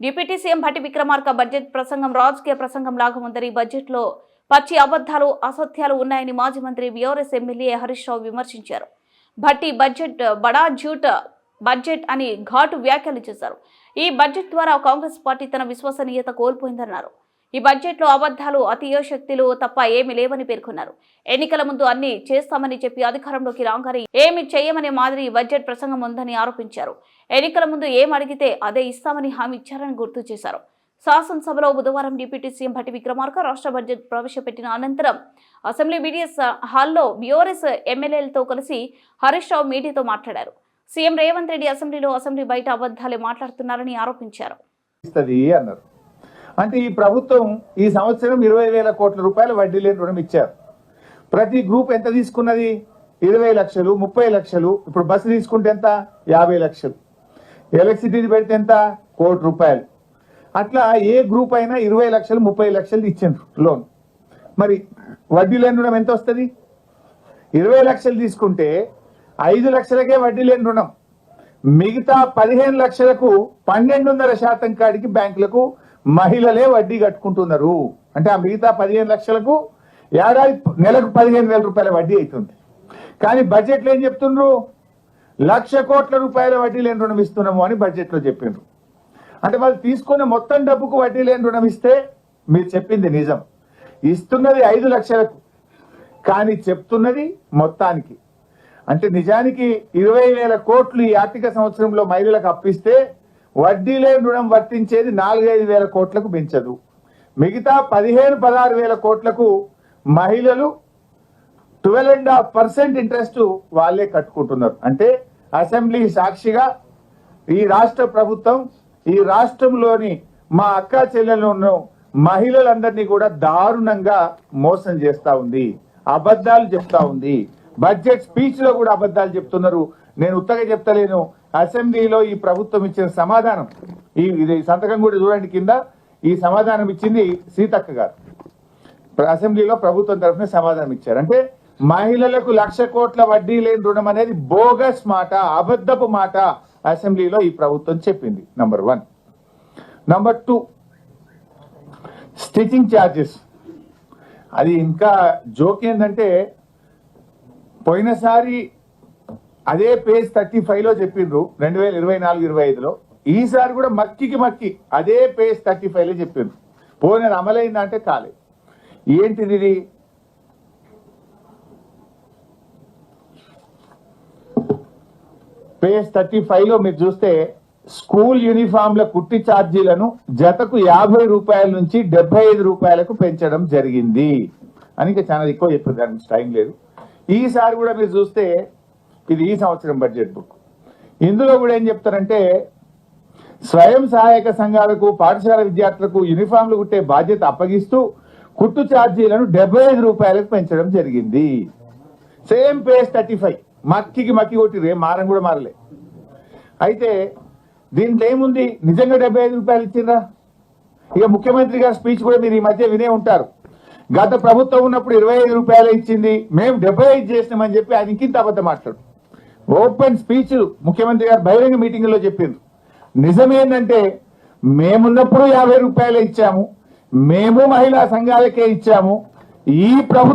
Deputy CM Bhatti Vikramarka budget ప్రసంగం రాజకీయ ప్రసంగం లాగా ఉందని బడ్జెట్లో పచ్చి అబద్ధాలు అసత్యాలు ఉన్నాయని మాజీ మంత్రి బీఆర్ఎస్ ఎమ్మెల్యే హరీష్ రావు విమర్శించారు. భట్టి బడ్జెట్ బడా ఝూట్ బడ్జెట్ అని ఘాటు వ్యాఖ్యలు చేశారు. ఈ బడ్జెట్ ద్వారా కాంగ్రెస్ పార్టీ తన విశ్వసనీయత కోల్పోయిందన్నారు. ఈ బడ్జెట్లో అబద్ధాలు అతిశక్తులు తప్ప ఏమీ లేవని పేర్కొన్నారు. ఎన్నికల ముందు అన్ని చేస్తామని చెప్పి అధికారంలోకి రాగానే ఏమి చేయమనే మాదిరి బడ్జెట్ ప్రసంగం ఉందని ఆరోపించారు. ఎన్నికల ముందు ఏం అడిగితే అదే ఇస్తామని హామీ ఇచ్చారని గుర్తు చేశారు. శాసనసభలో బుధవారం డిప్యూటీ సీఎం భట్టి విక్రమార్క రాష్ట్ర బడ్జెట్ ప్రవేశపెట్టిన అనంతరం అసెంబ్లీ బీడీఎస్ హాల్లో బీఆర్ఎస్ ఎమ్మెల్యేలతో కలిసి హరీష్ రావు మీడియాతో మాట్లాడారు. సీఎం రేవంత్ రెడ్డి అసెంబ్లీ బయట అబద్ధాలే మాట్లాడుతున్నారని ఆరోపించారు. అంటే ఈ ప్రభుత్వం ఈ సంవత్సరం 20,000 కోట్ల రూపాయల వడ్డీ లేని రుణం ఇచ్చారు. ప్రతి గ్రూప్ ఎంత తీసుకున్నది? 20 లక్షలు, 30 లక్షలు. ఇప్పుడు బస్సు తీసుకుంటే ఎంత? 50 లక్షలు. ఎలక్ట్రిసిటీ పెడితే ఎంత? 1 కోటి రూపాయలు. అట్లా ఏ గ్రూప్ అయినా 20 లక్షలు, 30 లక్షలు ఇచ్చిండ్రు లోన్. మరి వడ్డీ లేని రుణం ఎంత వస్తుంది? 20 లక్షలు తీసుకుంటే 5 లక్షలకే వడ్డీ లేని రుణం. మిగతా 15 లక్షలకు 12.5% కాడికి బ్యాంకులకు మహిళలే వడ్డీ కట్టుకుంటున్నారు. అంటే ఆ మిగతా 15 లక్షలకు నెలకు 15,000 రూపాయల వడ్డీ అవుతుంది. కానీ బడ్జెట్లో ఏం చెప్తున్నారు? 1,00,000 కోట్ల రూపాయల వడ్డీ లేని రుణం ఇస్తున్నాము అని బడ్జెట్లో చెప్పిండ్రు. అంటే వాళ్ళు తీసుకున్న మొత్తం డబ్బుకు వడ్డీ లేని రుణం ఇస్తే మీరు చెప్పింది నిజం. ఇస్తున్నది 5 లక్షలకు, కానీ చెప్తున్నది మొత్తానికి. అంటే నిజానికి 20,000 కోట్లు ఈ ఆర్థిక సంవత్సరంలో మహిళలకు అప్పిస్తే వడ్డీ లేని రుణం వర్తించేది 4-5 కోట్లకు పెంచదు. మిగతా 15-16 కోట్లకు మహిళలు 12.5% ఇంట్రెస్ట్ వాళ్ళే కట్టుకుంటున్నారు. అంటే అసెంబ్లీ సాక్షిగా ఈ రాష్ట్ర ప్రభుత్వం ఈ రాష్ట్రంలోని మా అక్క చెల్లెలను మహిళలందరినీ కూడా దారుణంగా మోసం చేస్తా ఉంది, అబద్ధాలు చెప్తా ఉంది. బడ్జెట్ స్పీచ్ లో కూడా అబద్ధాలు చెప్తున్నారు. నేను ఉత్తగా చెప్తలేను. అసెంబ్లీలో ఈ ప్రభుత్వం ఇచ్చిన సమాధానం, ఇది సంతకం కూడా చూడండి కింద, ఈ సమాధానం ఇచ్చింది సీతక్క గారు. అసెంబ్లీలో ప్రభుత్వం తరఫున సమాధానం ఇచ్చారు. అంటే మహిళలకు 1,00,000 కోట్ల వడ్డీ లేని రుణం అనేది బోగస్ మాట, అబద్ధపు మాట అసెంబ్లీలో ఈ ప్రభుత్వం చెప్పింది. నంబర్ 1. Number 2, stitching charges. అది ఇంకా జోక్ ఏంటంటే పోయినసారి అదే పేజ్ 35లో చెప్పిండ్రు 2024-25లో. ఈసారి కూడా మక్కి అదే పేజ్ 35లో చెప్పిండ్రు. పోనీ అమలైందంటే కాలేదు. ఏంటిది ఇది? పేజ్ 35లో మీరు చూస్తే స్కూల్ యూనిఫామ్ల కుట్టి ఛార్జీలను జతకు 50 రూపాయల నుంచి 75 రూపాయలకు పెంచడం జరిగింది అని ఇంకా చాలా ఎక్కువ చెప్పారు. దానికి టైం లేదు. ఈసారి కూడా మీరు చూస్తే ఇది ఈ సంవత్సరం బడ్జెట్ బుక్. ఇందులో కూడా ఏం చెప్తారంటే స్వయం సహాయక సంఘాలకు, పాఠశాల విద్యార్థులకు యూనిఫామ్లు కుట్టే బాధ్యత అప్పగిస్తూ కుట్టు ఛార్జీలను 75 రూపాయలకు పెంచడం జరిగింది. Same page 35. మక్కి కొట్టిరే, మారం కూడా మారలే. అయితే దీంట్లో ఏముంది? నిజంగా 75 రూపాయలు ఇచ్చిందా? ఇక ముఖ్యమంత్రి గారి స్పీచ్ కూడా మీరు ఈ మధ్య వినే ఉంటారు. గత ప్రభుత్వం ఉన్నప్పుడు 25 రూపాయలు ఇచ్చింది, మేము 75 చేసినామని చెప్పి ఆయన ఇంకింత అబద్ధం మాట్లాడు. ఓపెన్ స్పీచ్ ముఖ్యమంత్రి గారు బహిరంగ మీటింగ్ లో చెప్పిండ్రు. నిజమేంటంటే మేమున్నప్పుడు 50 రూపాయలు ఇచ్చాము, మేము మహిళా సంఘాలకే ఇచ్చాము. ఈ ప్రభుత్వం